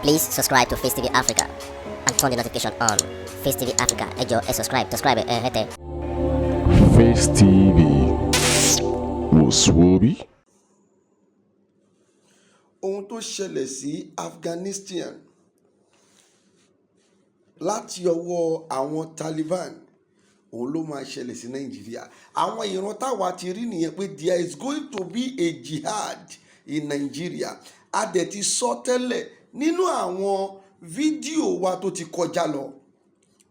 Please subscribe to Face TV Africa and turn the notification on. Face TV Africa, ẹ jọ̀ọ́, subscribe, hete. Face TV Muswobi. Ohun tó ṣẹlẹ̀ sí Afghanistan láti ọwọ́ àwọn Taliban òun ló máa ṣẹlẹ̀ sí Nàìjíríà. Àwọn ìran táwa ti rí nìyẹn pé there is going to be a jihad in Nigeria. A dẹ̀ ti sọ tẹ́lẹ̀ nínú àwọn fídíò wa tó ti kọjá lọ.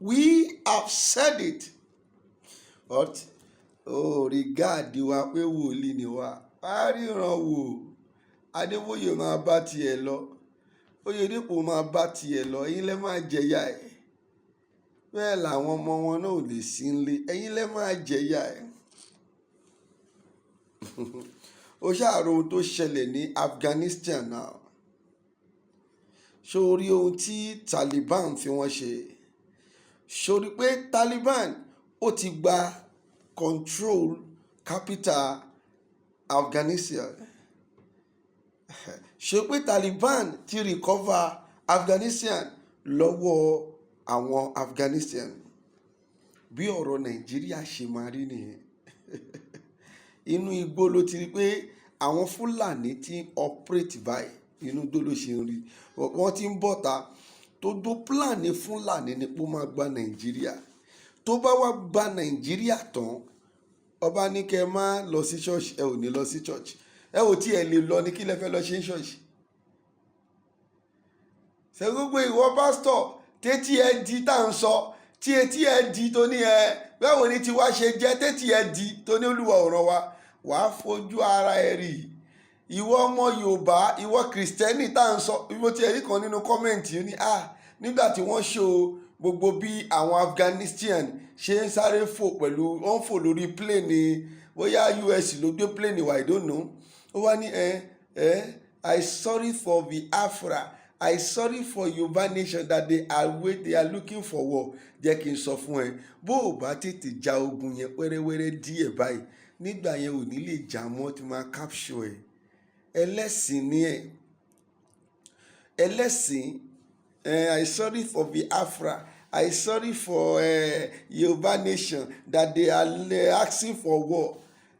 We have said it. But regard wa pé wòlíì ni wa. A ríran wò. Adébóyè máa bá tiẹ̀ lọ. Oyèdépò máa bá tiẹ̀ lọ. Ẹ̀yin lẹ máa jẹ̀yà ẹ̀. Bẹ́ẹ̀ làwọn ọmọ wọn náà ò lè sí nílé. Ẹ̀yin lẹ máa jẹ̀yà ẹ̀. Ó ṣàrò ohun tó ṣẹlẹ̀ ní Afghanistan náà. Ṣorí ohun tí Taliban fi wọ́n ṣe. Ṣorí pé Taliban ó ti gba control capital Afghanistan. Ṣé pé Taliban ti recover Afghanistan lọ́wọ́ àwọn Afghanistan. Bí ọ̀rọ̀ Nàìjíríà ṣe máa rí nìyẹn. Inú igbó ló ti rí pé àwọn Fúlàní ti ń operate báyìí. Inú igbó ló ṣe ń rí. Wọ́n ti ń bọ̀ta. Tó dó plan ní Fúlàní ni pé ó máa gba Nàìjíríà. Tó bá wá gba Nàìjíríà tán, ọba ní kẹ́ ẹ má lọ sí church, ẹ ò ní lọ sí church. Ẹ ò tí ẹ lè lọ ní kí lẹ fẹ́ lọ ṣe ń ṣọ́ọ̀ṣì. Ṣé gbogbo ìwọ pásítọ̀ tétí ẹ di tá à ń sọ tí etí ẹ di tó ní ẹ báwo ni tiwa ṣe jẹ́ tétí ẹ di tó ní Olúwa ò rán wa wàá fojú ara ẹ rí. Ìwọ ọmọ Yorùbá ìwọ Kìrìsìtẹ́nì tá à ń sọ bí mo ti rí kan nínú kọ́mẹ̀ntì ní nígbà tí wọ́n ṣó gbogbo bí àwọn Afghanistan ṣe ń sáré fò pẹ̀lú wọ́n fò lórí plane bóyá US ló gbé plane wá I don't know. Ó wá ní I sorry for Biafra. I sorry for Yorùbá nation that they are looking for war. Jẹ́ kí n sọ fún ẹ bó o bá tètè ja ogun yẹn wẹ́rẹ́wẹ́rẹ́ díẹ̀ báyìí nígbà yẹn ò ní lè jà mọ́ tí máa capture ẹ̀. Ẹlẹ́sìn ni ẹ̀. Ẹlẹ́sìn I sorry for Biafra. I sorry for Yorùbá nation that they are asking for war.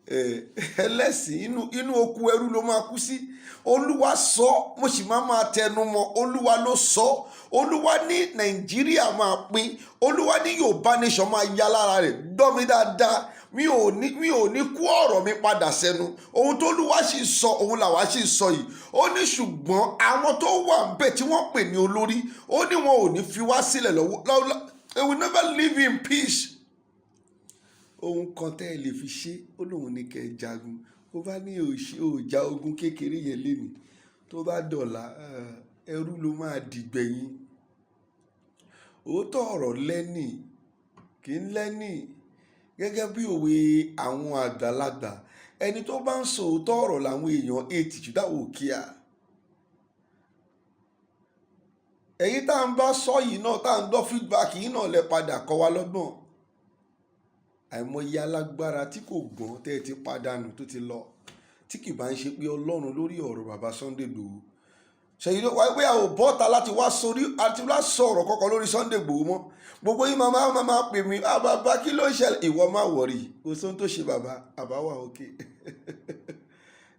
Ẹlẹ́sìn inú oko ẹrú ló máa kú sí. Olúwa sọ mo sì máa tẹnu mọ́ Olúwa ló sọ. Olúwa ní Nàìjíríà máa pín. Olúwa ní Yorùbá nation máa ya lára rẹ̀. Gbọ́ mi dáadáa. Mi ò ní kú ọ̀rọ̀ mi padà sẹ́nu. Ohun tó Olúwa sì sọ òun làwa sì sọ yìí. Ó ní ṣùgbọ́n àwọn tó wà ń bẹ̀ tí wọ́n pè ní olórí ó ní wọn ò ní fi wá sílẹ̀ lọ́wọ́. They will never live in peace. Ohun kan tẹ́ ẹ lè fi ṣe ó lóun ní kẹ́ ẹ jagun. Ó bá ní òòjà ogun kékeré yẹn lénìí tó bá dọ̀la ẹrú ló máa dìgbẹ̀yìn. Òótọ́ ọ̀rọ̀ lẹ́nì kì í lẹ́nì gẹ́gẹ́ bí òwe àwọn àgbàlagbà ẹni tó bá ń sọ òótọ́ ọ̀rọ̀ làwọn èèyàn etí jùdá wò kíá. Ẹ̀yin tá à ń bá sọ yìí náà tá à ń gbọ́ feedback yìí náà lẹ padà kọ́ wa lọ́gbọ̀n. Àìmọye alágbára tí kò gbọ́n tẹ́ ẹ ti pàdánù tó ti lọ tí kì bá ń ṣe pé Ọlọ́run lórí ọ̀rọ̀ bàbá Sunday Igboho. Ṣèyí ló wáyé pé a ò bọ́ta láti wá sọ̀rọ̀ kọ́kọ́ lórí Sunday Igboho mọ́. Gbogbo yín máa pè mí bàbá kí ló ń ṣẹlẹ̀ ìwọ má wọ̀rì kò sóhun tó ṣe bàbá àbáwá òkè.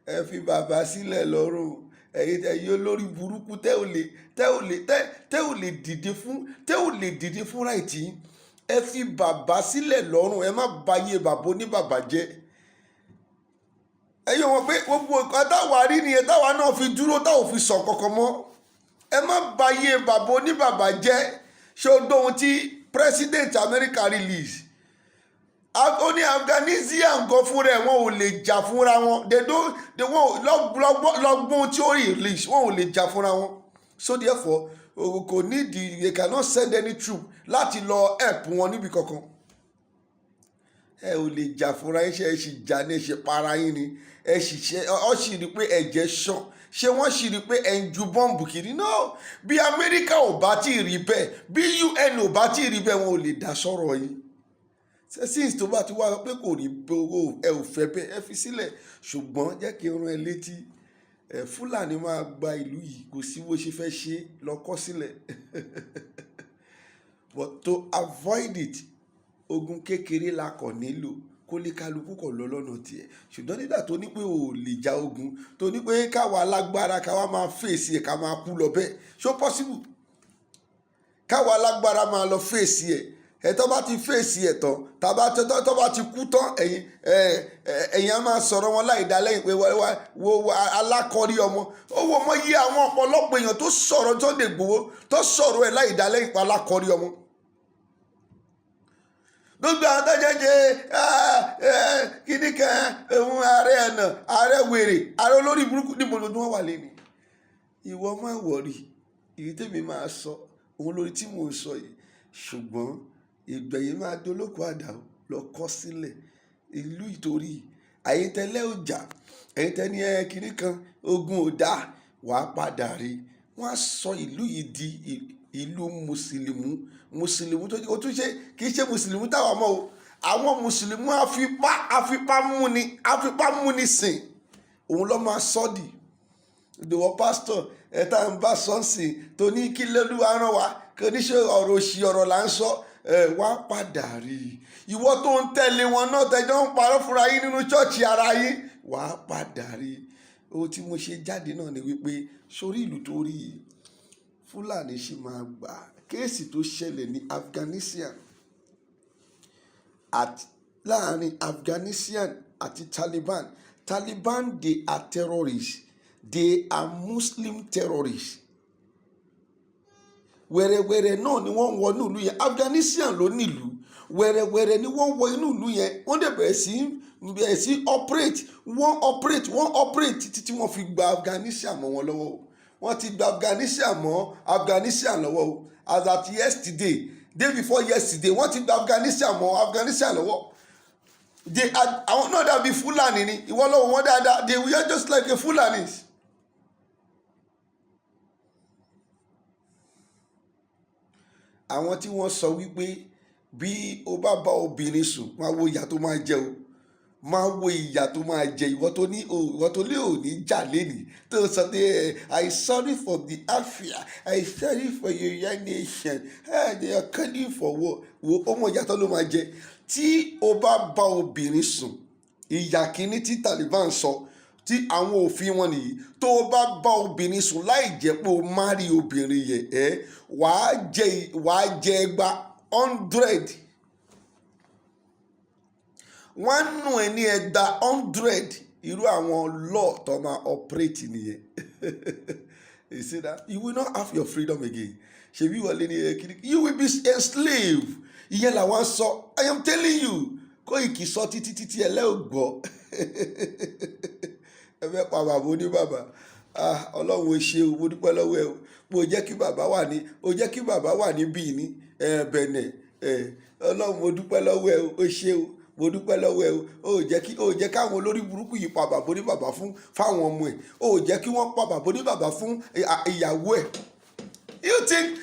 Ẹ fi bàbá sílẹ̀ lọ́rùn ẹ̀yin olórí burúkú tẹ́ ò lè dìde fún ráìtì. Ẹ fi bàbá sílẹ̀ lọ́rùn ẹ má báyé bàbá oníbàbá jẹ́. Ẹ̀yin wọn pé gbogbo nǹkan táwa rí nìyẹn táwa náà fi dúró táwọn fi sọ kankan mọ́. Ẹ má báyé bàbá oníbàbá jẹ́. Ṣé o dóhun tí President America release? Ó ní Afghanistan gan fúnra ẹ̀ wọn ò lè jà fúnra wọn. Lọ́gbọ́n tí ó release wọn ò lè jà fúnra wọn. So therefore kò nídìí they cannot send any troop láti lọ help wọn níbi kankan. Ẹ ò lè jà fúnra yín ṣe ẹ sì jà ní ẹ ṣe para yín ni ẹ sì ṣe ọ sì rí pé ẹ̀jẹ̀ ṣàn ṣé wọ́n sì rí pé ẹ̀ ń ju bọ́ǹbù kiri náà. Bí Amẹ́ríkà ò bá tí ì rí bẹ́ẹ̀ bí UN ò bá tí ì rí bẹ́ẹ̀ wọn ò lè dá sọ̀rọ̀ yín. Since tó bá ti wá pé kò rí owó ẹ ò fẹ́ bẹ́ẹ̀ ẹ fi sílẹ̀ ṣùgbọ́n jẹ́ kí n rán ẹ létí Fúlàní máa gba ìlú yìí, kò sí bó ṣe fẹ́ ṣe lọ kọ sílẹ̀. But to avoid it, ogun kékeré la kàn nílò kó lè kálukú kọ̀ lọ lọ́nà tiẹ̀. Ṣùgbọ́n nígbà tó ní pé ò lè ja ogun, tó ní pé káwa alágbára káwa máa fèsì ẹ̀ ká máa kú lọ bẹ́ẹ̀, ṣó possible? Káwa alágbára máa lọ fèsì ẹ̀ tó bá ti fèsì ẹ̀ tán, tó bá ti kú tán, ẹ̀yin á máa sọ̀rọ̀ wọn láì dá lẹ́yìn pé wo alákọ̀ọ́rí ọmọ. Ó wo mọ́ yí àwọn ọ̀pọ̀lọpọ̀ èèyàn tó sọ̀rọ̀ Sunday Igboho tó sọ̀rọ̀ ẹ̀ láì dá lẹ́yìn pé alákọ̀ọ́rí ọmọ. Gbogbo àwọn tó jẹ́ kíní kan ohun ààrẹ ẹ̀nà ààrẹ wèrè ààrẹ olórí burúkú níbo ló wọ́n wà lẹ́nu. Ìwọ má wọ̀rí, èyí tèmi máa sọ òun lórí tí mò ń sọ yìí. Ṣùgbọ́n ìgbẹ̀yìn máa dolóko àdá lọ kọ́ sílẹ̀ ìlú ìtorí àyíntẹ́lẹ̀ ọjà àyíntẹ́ni kíní kan ogun ò dá wàá padà rí. Wọ́n á sọ ìlú yìí di ìlú mùsùlùmí tó tún ṣe kì í ṣe mùsùlùmí táwa mọ̀ o. Àwọn mùsùlùmí àfipá múni sìn òun ló máa sọ́ di. Ìdòwò pásítọ̀ ẹ̀ta ń bá sọ́ọ̀sì tó ní kí lẹ́lúwa rán wa kò ní ṣe ọ̀rọ̀ òṣì ọ̀rọ̀ là ń sọ. Wá padà rí ìwọ tó ń tẹ̀lé wọn náà tẹjọ́ ń parọ́ fúnra yín nínú ṣọ́ọ̀ṣì ara yín. Wá padà rí. Ohun tí mo ṣe jáde náà ni wípé sórí ìlú tó rí Fúlàní ṣì máa gbà. Kéèsì tó ṣẹlẹ̀ ní Afghanistan láàrin Afghanistan àti Taliban. Taliban, they are terrorists. They are Muslim terrorists. Wẹ̀rẹ̀wẹ̀rẹ̀ náà ni wọ́n wọ inú ìlú yẹn. Afghanistan ló nílùú. Wẹ̀rẹ̀wẹ̀rẹ̀ ni wọ́n wọ inú ìlú yẹn. Wọ́n dẹ̀ bẹ̀rẹ̀ sí operate. Wọ́n operate títí tí wọ́n fi gba Afghanistan mọ́ wọn lọ́wọ́. Wọ́n ti gba Afghanistan lọ́wọ́ o. As at yesterday, day before yesterday, wọ́n ti gba Afghanistan lọ́wọ́. Àwọn náà dàbí Fúlàní ni. Ìwọ lọ́wọ́ wọn dáadáa. They were just like a Fulanis. Àwọn tí wọ́n sọ wípé bí o bá bá obìnrin sùn máa wo ìyà tó máa jẹ o. Máa wo ìyà tó máa jẹ ìwọ tó lé òní jà lẹ́nìí tó sọ pé I sorry for the Biafra, I sorry for your nation, they are calling for war. Wo ọmọ ìyà tó ló máa jẹ. Tí o bá bá obìnrin sùn, ìyà kìíní tí Taliban sọ tí àwọn òfin wọn nìyí. Tó o bá bá obìnrin sùn láì jẹ́ pé o má rí obìnrin yẹn wàá jẹ ẹgbàá 100. Wọ́n nù ẹ́ ní ẹgbàá 100. Irú àwọn law tó máa operate nìyẹn. You see that? You will not have your freedom again. Ṣebí wọlé ní kíni? You will be enslaved. Ìyẹn làwọn sọ. I am telling you. Koiki sọ títí ẹlẹ́ ò gbọ́. Ẹ fẹ́ pa bàbá oníbàbà. Ọlọ́run ò ṣe o, mo dúpẹ́ lọ́wọ́ ẹ o. Mo jẹ́ kí bàbá wà ní Bìní, Bẹ̀nẹ̀. Ọlọ́run mo dúpẹ́ lọ́wọ́ ẹ o, ó ṣe o. Mo dúpẹ́ lọ́wọ́ ẹ o. Ó jẹ́ káwọn olórí burúkú yìí pa bàbá oníbàbà fáwọn ọmọ ẹ̀. Ó jẹ́ kí wọ́n pa bàbá oníbàbà fún ìyàwó ẹ̀. You think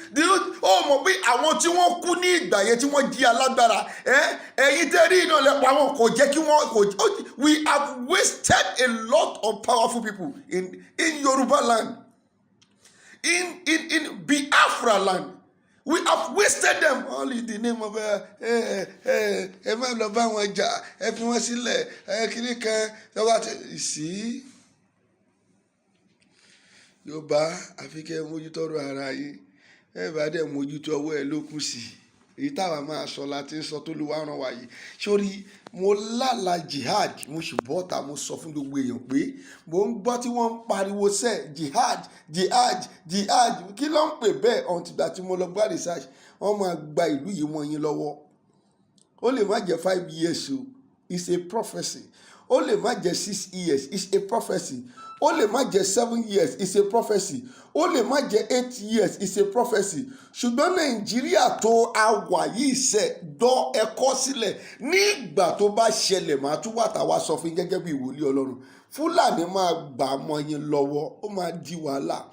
mọ̀ pé àwọn tí wọ́n kú ní ìgbà yẹn tí wọ́n jí alágbára ẹ̀yin tẹ́rí iná lẹ́pọ̀ àwọn kò jẹ́ kí wọ́n we have wasted a lot of powerful people in Yoruba land, in Biafra land. We have wasted them all in the name of ẹ má lọ bá wọn jà, ẹ fi wọn sílẹ̀, kíní kan lọ́wọ́ àti sí. Yorùbá àfi kẹ́ mójútó ọ̀rọ̀ ara yín. Ẹ bá dẹ̀ mójútó ọwọ́ ẹ ló kù sí. Èyí táwa máa sọ láti ń sọ tó ló wá rán wa yìí. Sórí mo lálàá jihad, mo sì bọ́ta mo sọ fún gbogbo èèyàn pé mo ń gbọ́ tí wọ́n ń pariwo sẹ́ jihad kí ló ń pè bẹ́ẹ̀ ọ̀hún tìgbà tí mo lọ gbá research. Wọ́n máa gba ìlú yìí mọ́ yín lọ́wọ́. Ó lè má jẹ́ 5 years o, it's a prophecy. Ó lè má jẹ́ 6 years, it's a prophecy. Ó lè má jẹ́ 7 years, it's a prophecy. Ó lè má jẹ́ 8 years, it's a prophecy. Ṣùgbọ́n Nàìjíríà tó a wà yìí ṣe dọ́ ẹ̀kọ́ sílẹ̀ ní ìgbà tó bá ṣẹlẹ̀ máa tún wà táwa sọ fún gẹ́gẹ́ bí ìwòlíì Ọlọ́run. Fúlàní máa gbà mọ́ yín lọ́wọ́, ó máa di wàhálà.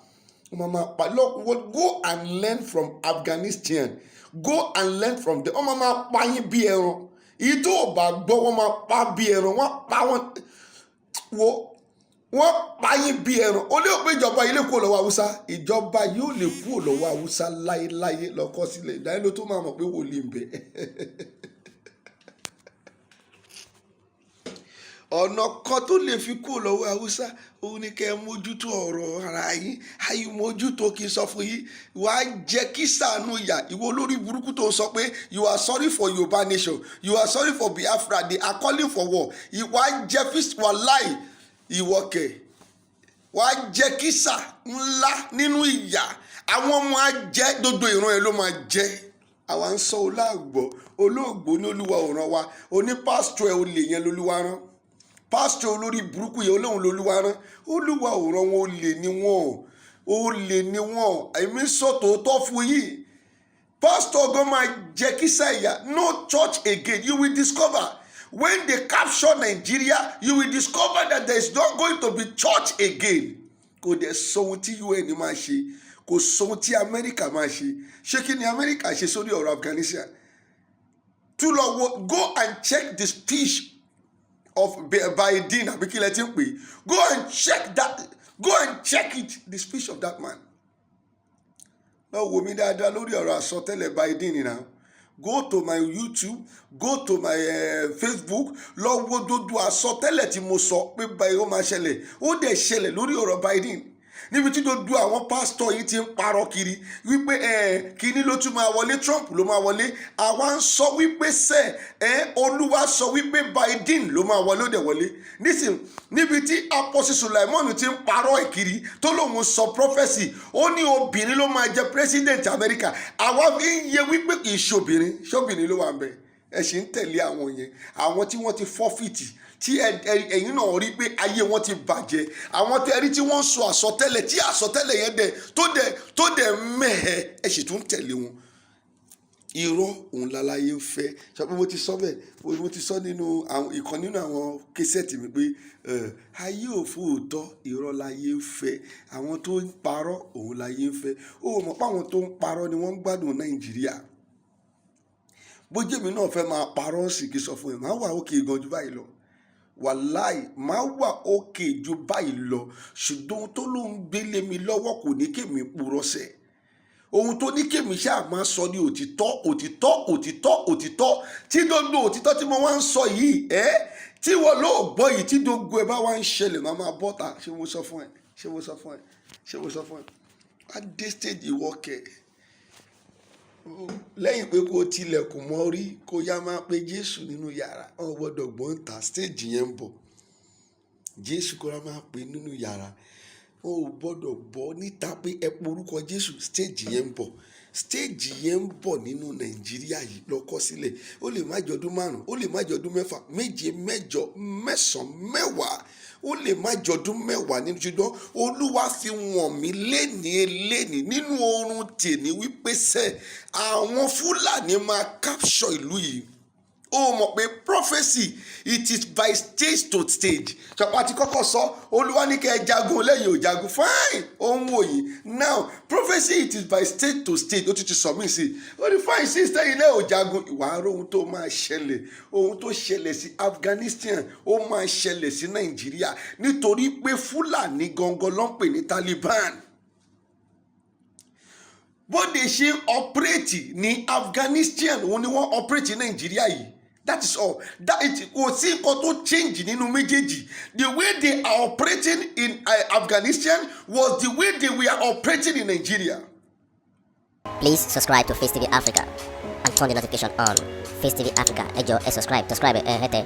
Go and learn from Afghanistan. Go and learn from them. Wọ́n máa pa yín bí ẹran. Èyí tó bá gbọ́ wọ́n máa pa bí ẹran. Wọ́n pa wọ́n. wọ́n pa yín bí ẹran ó lé òpin ìjọba ilé kúrò lọ́wọ́ haúsá ìjọba yóò lè kúrò lọ́wọ́ haúsá láéláé lọ́kọ́ sílẹ̀ ìdáyé ló tó máa mọ̀ pé wòlíì ń bẹ. ọ̀nà kan tó lè fi kúrò lọ́wọ́ haúsá òun ni kẹ́ ẹ mójútó ọ̀rọ̀ ara yín ayé mójútó kí n sọ fún yín wàá jẹ́ kí sàánú ìyà ìwọ olórí burúkú tó sọ pé you are sorry for Yorùbá nation you are sorry for Biafra they are calling for war wàá jẹ́ fist wàláì ìwọ kẹ̀ wàá jẹ́ kí sà ńlá nínú ìyà àwọn ọmọ á jẹ́ gbogbo ìran ẹ̀ ló máa jẹ́ àwa ń sọ olóògbò ní olúwa òràn wa onípásítọ̀ ẹ̀ olè yẹn lolúwa rán pásítọ̀ olórí burúkú yẹn olóhùn lolúwa rán olúwa òràn wọn olè ni wọ́n èmi sọ tòótọ́ fún yìí pásítọ̀ gan máa jẹ́ kí sẹ́yà no church again you will discover when they capture Nigeria you will discover that there is not going to be church again kò dẹ̀ sọ ohun tí UN máa ṣe kò sọ ohun tí Amẹ́ríkà máa ṣe kí ni Amẹ́ríkà ṣe sórí ọ̀rọ̀ Afghanistan tún lọ wo go and check the speech of Biden àbí kí lẹ ti ń pè go and check it the speech of that man lọ wò mí dáadáa lórí ọ̀rọ̀ àsọtẹ́lẹ̀ Biden nìyà go to my YouTube go to my Facebook lọ wo dodo àsọtẹ́lẹ̀ tí mo sọ pé báyìí ó máa ṣẹlẹ̀ ó dẹ̀ ṣẹlẹ̀ lórí ọ̀rọ̀ Biden níbi tí dodo àwọn pásítọ̀ yìí ti ń parọ́ kiri wípé kíní ló tún máa wọlé Trump ló máa wọlé àwa ń sọ wípé Olúwa sọ wípé Biden ló máa wọlé ó dẹ̀ wọlé nísìn níbi tí apọ́sí Sulaimon ti ń parọ́ ìkiri tó lóun sọ prophesy ó ní obìnrin ló máa jẹ president America àwa fi ń yẹ wípé kì í ṣobìnrin ló wà ń bẹ ẹ sì ń tẹ̀lé àwọn yẹn àwọn tí wọ́n ti fọ́fìtì tí ẹ̀yin náà rí pé ayé wọn ti bàjẹ́ àwọn tẹ́rí tí wọ́n ń sọ àsọtẹ́lẹ̀ tí àsọtẹ́lẹ̀ yẹn tó dẹ̀ mẹ́hẹ̀ ẹ sì tún tẹ̀lé wọn irọ́ òun láláyé ń fẹ́ sọ pé mo ti sọ bẹ́ẹ̀ mo ti sọ nínú ìkan nínú àwọn késẹ́ẹ̀tì mi pé ayé òfò òótọ́ irọ́ láyé ń fẹ́ àwọn tó ń parọ́ òun láyé ń fẹ́ ó mọ̀ pé àwọn tó ń parọ́ ni wọ́n ń gbádùn Nàìjíríà bójèmí náà fẹ́ máa parọ́ sí kí sọ fún ẹ̀ máa wà òkè gan jù báyìí lọ wàláì máa wà òkè ju báyìí lọ ṣùgbọ́n ohun tó ló ń gbélé mi lọ́wọ́ kò ní kémi purọ́sẹ̀ ohun tó ní kémi ṣáà máa sọ ní òtítọ́ tí gbogbo òtítọ́ tí mo wá ń sọ yìí tí wọ́n ló gbọ́ yìí tí gbogbo ẹ bá wá ń ṣẹlẹ̀ máa bọ́ta ṣé mo sọ fún ẹ á dé stage ìwọ́kẹ̀ lẹ́yìn pé kó tilẹ̀kùn mọ́ rí kó yá máa pe Jésù nínú yàrá wọn gbọ́dọ̀ gbọ́n ta stage yẹn ń bọ̀ Jésù kó rá máa pe nínú yàrá wọn ò gbọ́dọ̀ bọ́ níta pé ẹ porúkọ Jésù stage yẹn ń bọ̀ stage yẹn ń bọ̀ nínú Nàìjíríà yìí lọ́kọ́ sílẹ̀ ó lè má jọdún 5 ó lè má jọdún 6 7 8 9 10 ó lè má jọdún 10 nínú ṣùgbọ́n Olúwa fi wọ̀n mí lénìí nínú oorun tèmi wípé àwọn Fúlàní máa capture ìlú yìí ó mọ̀ pé prophecy it is by stage to stage ṣọpá ti kọ́kọ́ sọ Olúwa ní kẹ́ ẹ jagun lẹ́yìn ò jagun fine ohun òyìn now prophecy it is by stage to stage ó ti sọ mí sí ó ní fine sí sẹ́yìn lẹ́yìn ò jagun ìwà aró ohun tó máa ṣẹlẹ̀ ohun tó ṣẹlẹ̀ sí Afghanistan ó máa ṣẹlẹ̀ sí Nàìjíríà nítorí pé Fúlàní gangan ló ń pè ní Taliban bó de ṣe operate ní Afghanistan òun ni wọ́n operate ní Nàìjíríà yìí that is all kò sí nǹkan tó change nínú méjèèjì the way they are operating in Afghanistan was the way they were operating in Nigeria. Please subscribe to Face TV Africa and turn the notification on. Face TV Africa ẹ jọ̀ọ́ ẹ subscribe hete.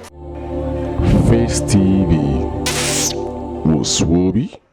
Face TV was Swoby.